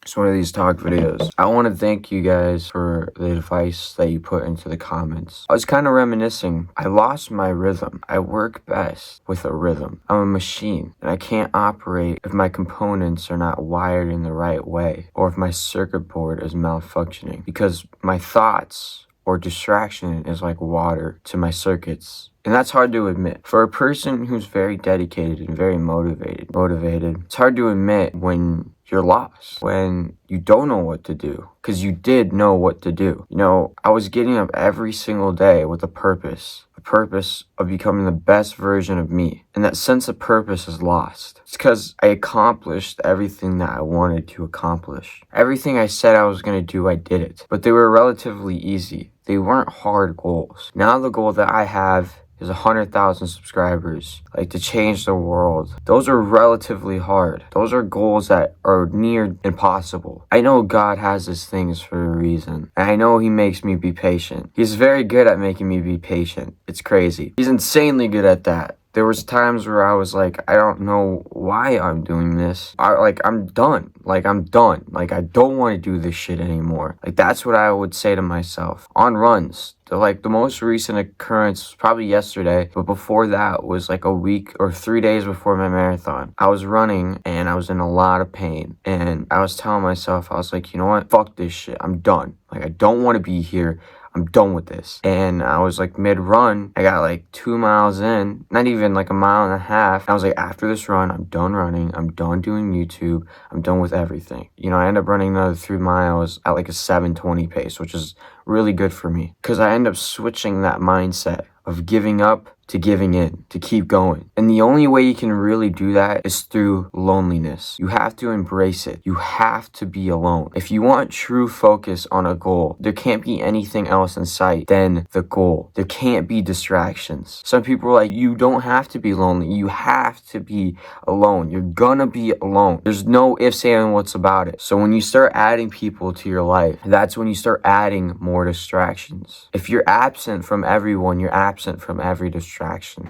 It's one of these talk videos. I want to thank you guys for the advice that you put into the comments. I was kind of reminiscing. I lost my rhythm. I work best with a rhythm. I'm a machine, and I can't operate if my components are not wired in the right way, or if my circuit board is malfunctioning, because my thoughts or distraction is like water to my circuits. And that's hard to admit. For a person who's very dedicated and very motivated, it's hard to admit when you're lost, when you don't know what to do, because you did know what to do. You know, I was getting up every single day with a purpose of becoming the best version of me. And that sense of purpose is lost. It's because I accomplished everything that I wanted to accomplish. Everything I said I was going to do, I did it. But they were relatively easy. They weren't hard goals. Now the goal that I have is 100,000 subscribers, like to change the world. Those are relatively hard. Those are goals that are near impossible. I know God has his things for a reason, and I know he makes me be patient. He's very good at making me be patient. It's crazy. He's insanely good at that. There was times where I was like, I don't know why I'm doing this. I'm done. Like, I don't want to do this shit anymore. Like, that's what I would say to myself. On runs, the most recent occurrence was probably yesterday, but before that was like a week or 3 days before my marathon. I was running and I was in a lot of pain, and I was telling myself, I was like, you know what? Fuck this shit. I'm done. Like, I don't want to be here. I'm done with this. And I was like mid-run, I got like 2 miles in, not even like a mile and a half. I was like, after this run, I'm done running. I'm done doing YouTube. I'm done with everything. You know, I ended up running another 3 miles at like a 7:20 pace, which is really good for me, because I end up switching that mindset of giving up to giving in, to keep going. And the only way you can really do that is through loneliness. You have to embrace it. You have to be alone. If you want true focus on a goal, there can't be anything else in sight than the goal. There can't be distractions. Some people are like, you don't have to be lonely. You have to be alone. You're gonna be alone. There's no ifs and what's about it. So when you start adding people to your life, that's when you start adding more distractions. If you're absent from everyone, you're absent from every distraction.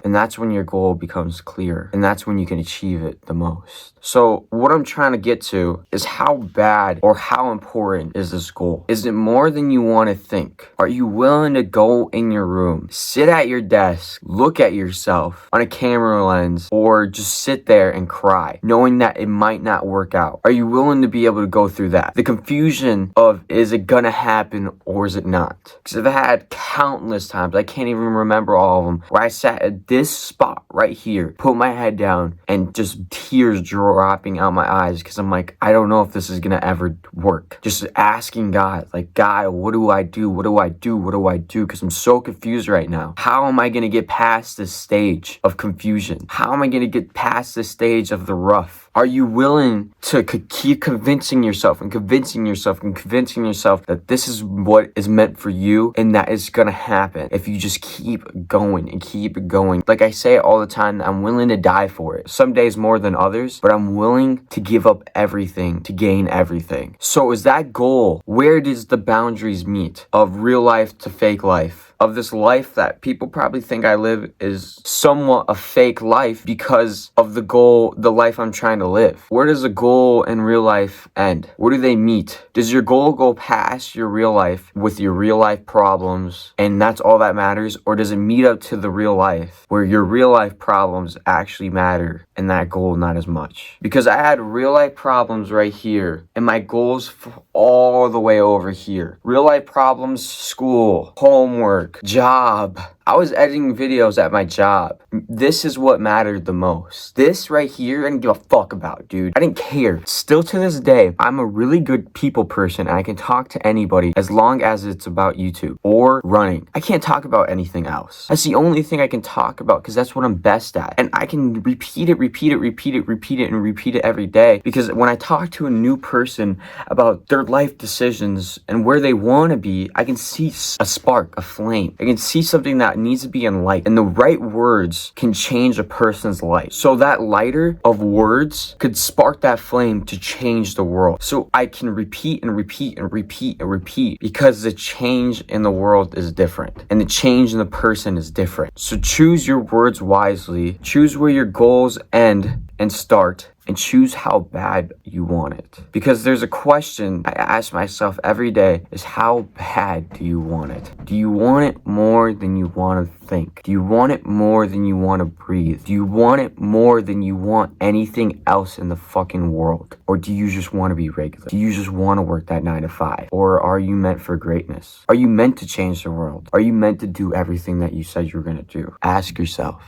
And that's when your goal becomes clear, and that's when you can achieve it the most. So what I'm trying to get to is, how bad or how important is this goal? Is it more than you want to think? Are you willing to go in your room, sit at your desk, look at yourself on a camera lens, or just sit there and cry, knowing that it might not work out? Are you willing to be able to go through that? The confusion of, is it gonna happen or is it not? Because I've had countless times, I can't even remember all of them, where I sat at this spot right here, put my head down, and just tears dropping out my eyes, because I'm like, I don't know if this is gonna ever work. Just asking God, like, God, what do I do? What do I do? What do I do? Because I'm so confused right now. How am I gonna get past this stage of confusion? How am I gonna get past this stage of the rough? Are you willing to keep convincing yourself and convincing yourself and convincing yourself that this is what is meant for you, and that it's gonna happen if you just keep going and keep going? Like I say all the time, I'm willing to die for it. Some days more than others, but I'm willing to give up everything to gain everything. So is that goal, where does the boundaries meet of real life to fake life? Of this life that people probably think I live is somewhat a fake life because of the goal, the life I'm trying to live. Where does the goal and real life end? Where do they meet? Does your goal go past your real life with your real life problems, and that's all that matters? Or does it meet up to the real life where your real life problems actually matter and that goal not as much? Because I had real life problems right here, and my goals all the way over here. Real life problems, school, homework, job. I was editing videos at my job. This is what mattered the most. This right here, I didn't give a fuck about, dude. I didn't care. Still to this day, I'm a really good people person, and I can talk to anybody as long as it's about YouTube or running. I can't talk about anything else. That's the only thing I can talk about, because that's what I'm best at. And I can repeat it every day, because when I talk to a new person about their life decisions and where they want to be, I can see a spark, a flame. I can see something that needs to be enlightened, and the right words can change a person's life. So that lighter of words could spark that flame to change the world. So I can repeat because the change in the world is different, and the change in the person is different. So choose your words wisely, choose where your goals end and start, and choose how bad you want it. Because there's a question I ask myself every day is, how bad do you want it? Do you want it more than you want to think? Do you want it more than you want to breathe? Do you want it more than you want anything else in the fucking world? Or do you just want to be regular? Do you just want to work that 9 to 5? Or are you meant for greatness? Are you meant to change the world? Are you meant to do everything that you said you were going to do? Ask yourself.